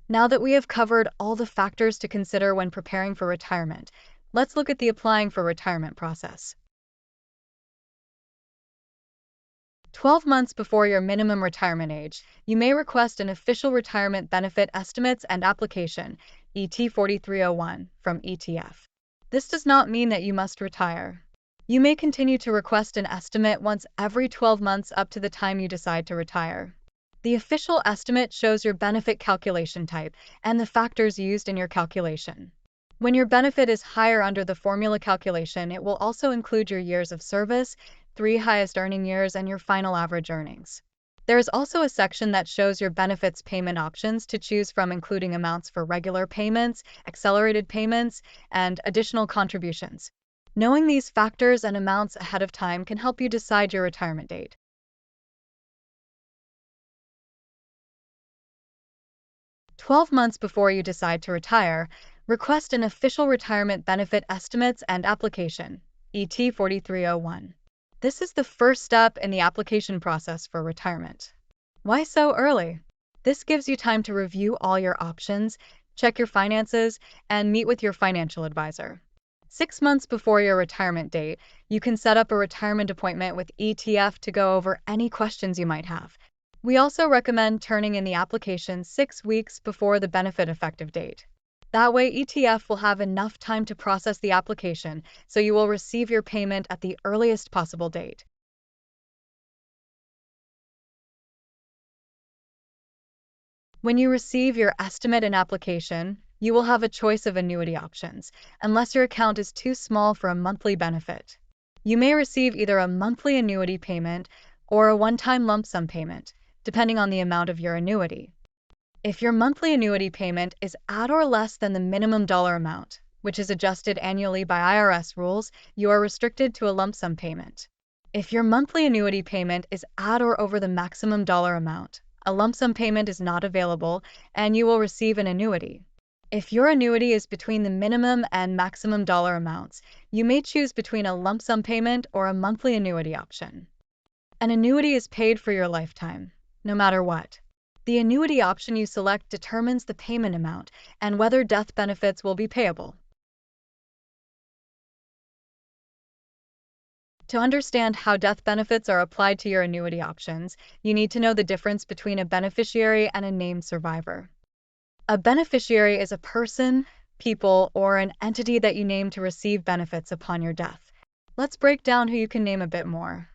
Now that we have covered all the factors to consider when preparing for retirement, let's look at the applying for retirement process. 12 months before your minimum retirement age, you may request an official retirement benefit estimates and application, ET 4301, from ETF. This does not mean that you must retire. You may continue to request an estimate once every 12 months up to the time you decide to retire. The official estimate shows your benefit calculation type and the factors used in your calculation. When your benefit is higher under the formula calculation, it will also include your years of service, 3 highest earning years, and your final average earnings. There is also a section that shows your benefits payment options to choose from, including amounts for regular payments, accelerated payments, and additional contributions. Knowing these factors and amounts ahead of time can help you decide your retirement date. "12 months before you decide to retire, request an official retirement benefit estimates and application, ET 4301. This is the first step in the application process for retirement. Why so early? This gives you time to review all your options, check your finances, and meet with your financial advisor. 6 months before your retirement date, you can set up a retirement appointment with ETF to go over any questions you might have. We also recommend turning in the application 6 weeks before the benefit effective date. That way, ETF will have enough time to process the application, so you will receive your payment at the earliest possible date. When you receive your estimate and application, you will have a choice of annuity options, unless your account is too small for a monthly benefit. You may receive either a monthly annuity payment or a one-time lump sum payment, depending on the amount of your annuity. If your monthly annuity payment is at or less than the minimum dollar amount, which is adjusted annually by IRS rules, you are restricted to a lump sum payment. If your monthly annuity payment is at or over the maximum dollar amount, a lump sum payment is not available, and you will receive an annuity. If your annuity is between the minimum and maximum dollar amounts, you may choose between a lump sum payment or a monthly annuity option. An annuity is paid for your lifetime, no matter what. The annuity option you select determines the payment amount and whether death benefits will be payable. To understand how death benefits are applied to your annuity options, you need to know the difference between a beneficiary and a named survivor. A beneficiary is a person, people, or an entity that you name to receive benefits upon your death. Let's break down who you can name a bit more.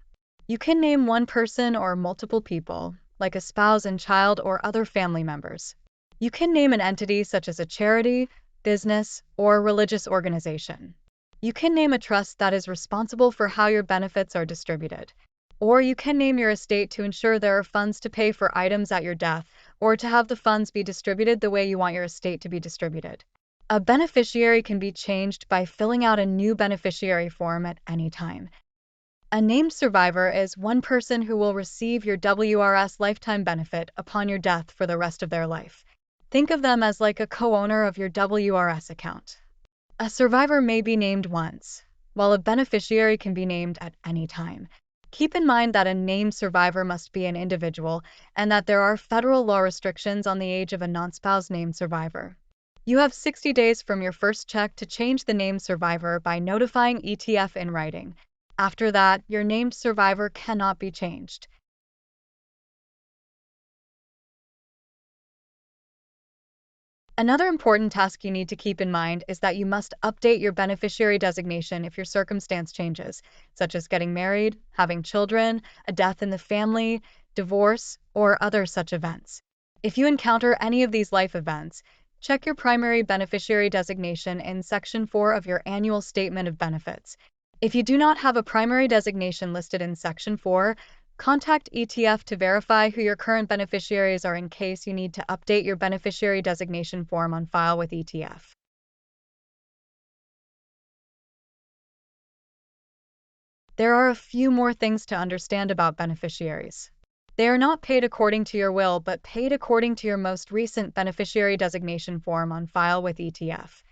You can name one person or multiple people, like a spouse and child or other family members. You can name an entity such as a charity, business, or religious organization. You can name a trust that is responsible for how your benefits are distributed. Or you can name your estate to ensure there are funds to pay for items at your death, or to have the funds be distributed the way you want your estate to be distributed. A beneficiary can be changed by filling out a new beneficiary form at any time. A named survivor is one person who will receive your WRS lifetime benefit upon your death for the rest of their life. Think of them as like a co-owner of your WRS account. A survivor may be named once, while a beneficiary can be named at any time. Keep in mind that a named survivor must be an individual and that there are federal law restrictions on the age of a non-spouse named survivor. You have 60 days from your first check to change the named survivor by notifying ETF in writing. After that, your named survivor cannot be changed. Another important task you need to keep in mind is that you must update your beneficiary designation if your circumstance changes, such as getting married, having children, a death in the family, divorce, or other such events. If you encounter any of these life events, check your primary beneficiary designation in Section 4 of your annual statement of benefits. If you do not have a primary designation listed in Section 4, contact ETF to verify who your current beneficiaries are in case you need to update your beneficiary designation form on file with ETF. There are a few more things to understand about beneficiaries. They are not paid according to your will, but paid according to your most recent beneficiary designation form on file with ETF.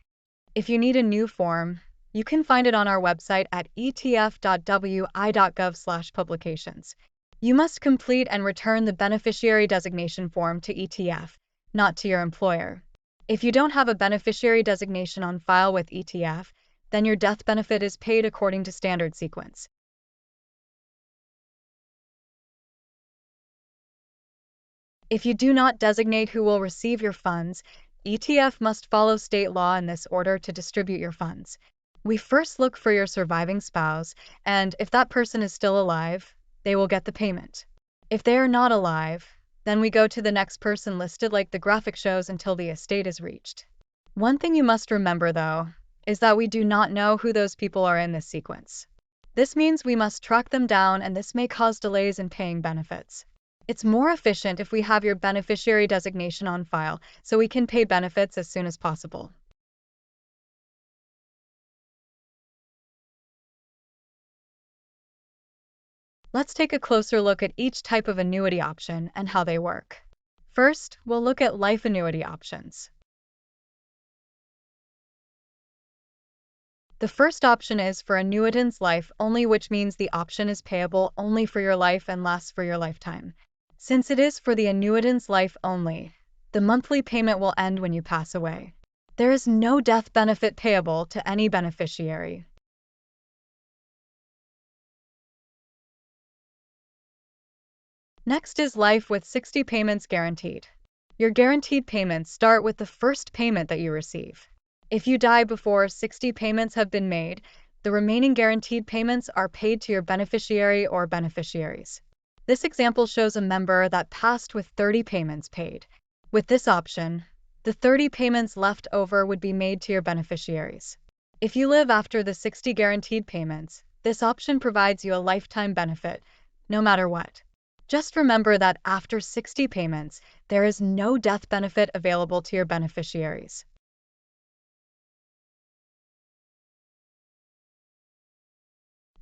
If you need a new form, you can find it on our website at etf.wi.gov/publications. You must complete and return the beneficiary designation form to ETF, not to your employer. If you don't have a beneficiary designation on file with ETF, then your death benefit is paid according to standard sequence. If you do not designate who will receive your funds, ETF must follow state law in this order to distribute your funds. We first look for your surviving spouse, and if that person is still alive, they will get the payment. If they are not alive, then we go to the next person listed like the graphic shows until the estate is reached. One thing you must remember, though, is that we do not know who those people are in this sequence. This means we must track them down, and this may cause delays in paying benefits. It's more efficient if we have your beneficiary designation on file, so we can pay benefits as soon as possible. Let's take a closer look at each type of annuity option and how they work. First, we'll look at life annuity options. The first option is for annuitant's life only, which means the option is payable only for your life and lasts for your lifetime. Since it is for the annuitant's life only, the monthly payment will end when you pass away. There is no death benefit payable to any beneficiary. Next is life with 60 payments guaranteed. Your guaranteed payments start with the first payment that you receive. If you die before 60 payments have been made, the remaining guaranteed payments are paid to your beneficiary or beneficiaries. This example shows a member that passed with 30 payments paid. With this option, the 30 payments left over would be made to your beneficiaries. If you live after the 60 guaranteed payments, this option provides you a lifetime benefit, no matter what. Just remember that after 60 payments, there is no death benefit available to your beneficiaries.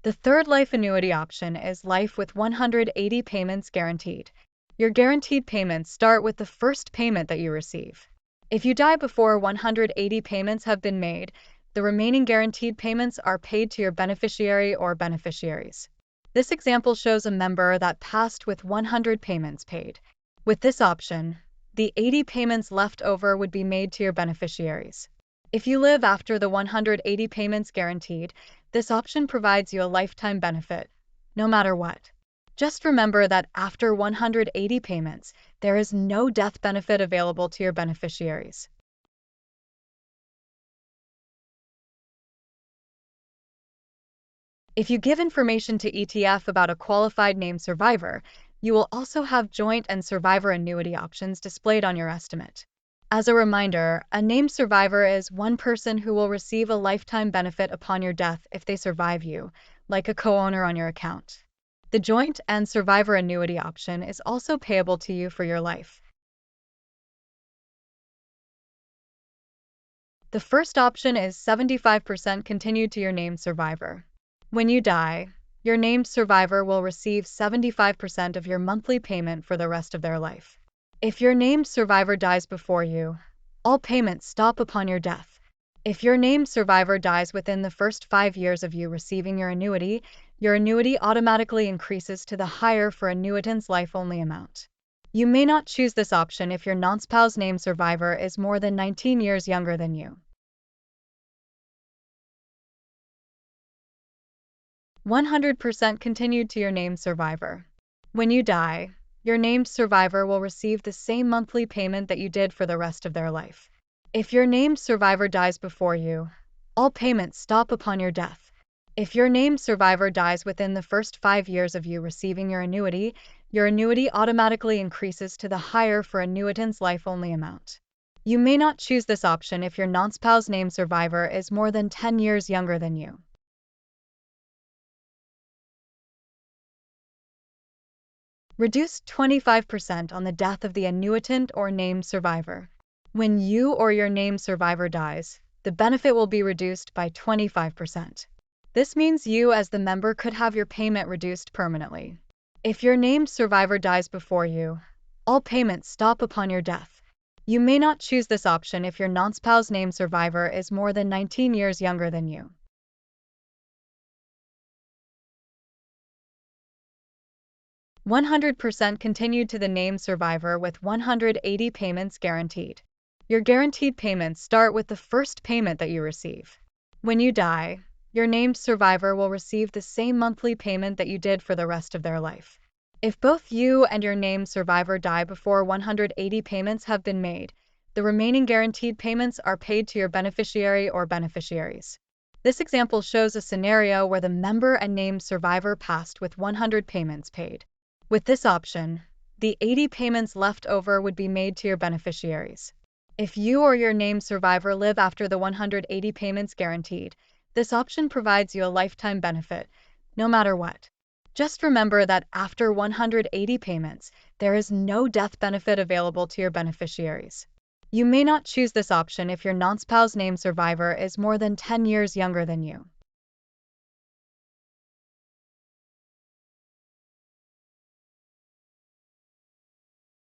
The third life annuity option is life with 180 payments guaranteed. Your guaranteed payments start with the first payment that you receive. If you die before 180 payments have been made, the remaining guaranteed payments are paid to your beneficiary or beneficiaries. This example shows a member that passed with 100 payments paid. With this option, the 80 payments left over would be made to your beneficiaries. If you live after the 180 payments guaranteed, this option provides you a lifetime benefit, no matter what. Just remember that after 180 payments, there is no death benefit available to your beneficiaries. If you give information to ETF about a qualified named survivor, you will also have joint and survivor annuity options displayed on your estimate. As a reminder, a named survivor is one person who will receive a lifetime benefit upon your death if they survive you, like a co-owner on your account. The joint and survivor annuity option is also payable to you for your life. The first option is 75% continued to your named survivor. When you die, your named survivor will receive 75% of your monthly payment for the rest of their life. If your named survivor dies before you, all payments stop upon your death. If your named survivor dies within the first 5 years of you receiving your annuity automatically increases to the higher for annuitant's life-only amount. You may not choose this option if your non-spouse named survivor is more than 19 years younger than you. 100% continued to your named survivor. When you die, your named survivor will receive the same monthly payment that you did for the rest of their life. If your named survivor dies before you, all payments stop upon your death. If your named survivor dies within the first 5 years of you receiving your annuity automatically increases to the higher for annuitant's life-only amount. You may not choose this option if your non-spouse named survivor is more than 10 years younger than you. Reduced 25% on the death of the annuitant or named survivor. When you or your named survivor dies, the benefit will be reduced by 25%. This means you as the member could have your payment reduced permanently. If your named survivor dies before you, all payments stop upon your death. You may not choose this option if your non-spouse named survivor is more than 19 years younger than you. 100% continued to the named survivor with 180 payments guaranteed. Your guaranteed payments start with the first payment that you receive. When you die, your named survivor will receive the same monthly payment that you did for the rest of their life. If both you and your named survivor die before 180 payments have been made, the remaining guaranteed payments are paid to your beneficiary or beneficiaries. This example shows a scenario where the member and named survivor passed with 100 payments paid. With this option, the 80 payments left over would be made to your beneficiaries. If you or your named survivor live after the 180 payments guaranteed, this option provides you a lifetime benefit, no matter what. Just remember that after 180 payments, there is no death benefit available to your beneficiaries. You may not choose this option if your non-spouse named survivor is more than 10 years younger than you.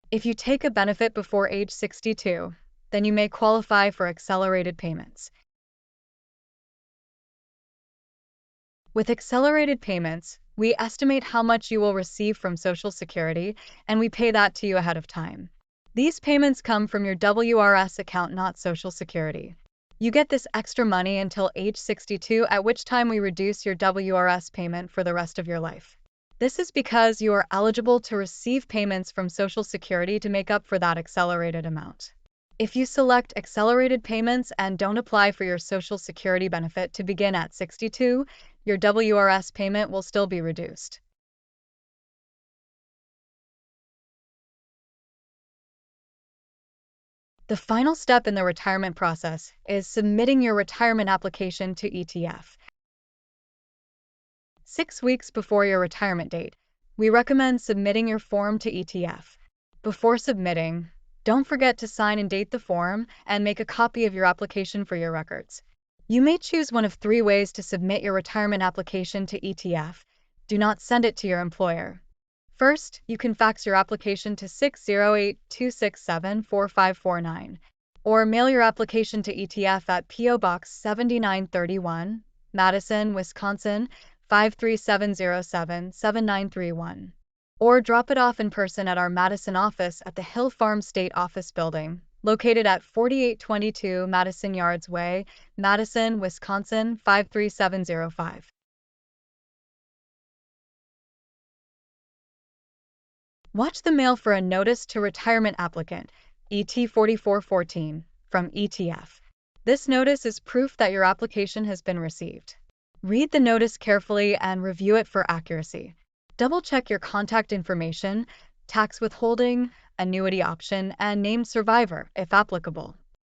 If you take a benefit before age 62, then you may qualify for accelerated payments. With accelerated payments, we estimate how much you will receive from Social Security, and we pay that to you ahead of time. These payments come from your WRS account, not Social Security. You get this extra money until age 62, at which time we reduce your WRS payment for the rest of your life. This is because you are eligible to receive payments from Social Security to make up for that accelerated amount. If you select accelerated payments and don't apply for your Social Security benefit to begin at 62, your WRS payment will still be reduced. The final step in the retirement process is submitting your retirement application to ETF. 6 weeks before your retirement date, we recommend submitting your form to ETF. Before submitting, don't forget to sign and date the form and make a copy of your application for your records. You may choose one of 3 ways to submit your retirement application to ETF. Do not send it to your employer. First, you can fax your application to 608-267-4549, or mail your application to ETF at P.O. Box 7931, Madison, Wisconsin 53707 7931. Or drop it off in person at our Madison office at the Hill Farm State Office Building, located at 4822 Madison Yards Way, Madison, Wisconsin 53705. Watch the mail for a Notice to Retirement Applicant, ET 4414, from ETF. This notice is proof that your application has been received. Read the notice carefully and review it for accuracy. Double-check your contact information, tax withholding, annuity option, and named survivor, if applicable.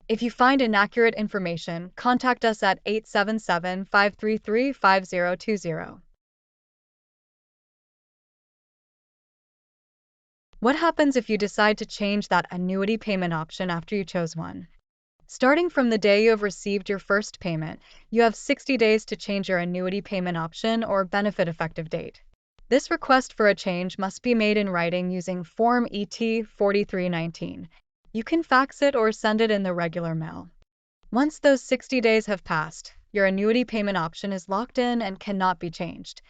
If you find inaccurate information, contact us at 877-533-5020. What happens if you decide to change that annuity payment option after you chose one? Starting from the day you have received your first payment, you have 60 days to change your annuity payment option or benefit effective date. This request for a change must be made in writing using Form ET 4319. You can fax it or send it in the regular mail. Once those 60 days have passed, your annuity payment option is locked in and cannot be changed.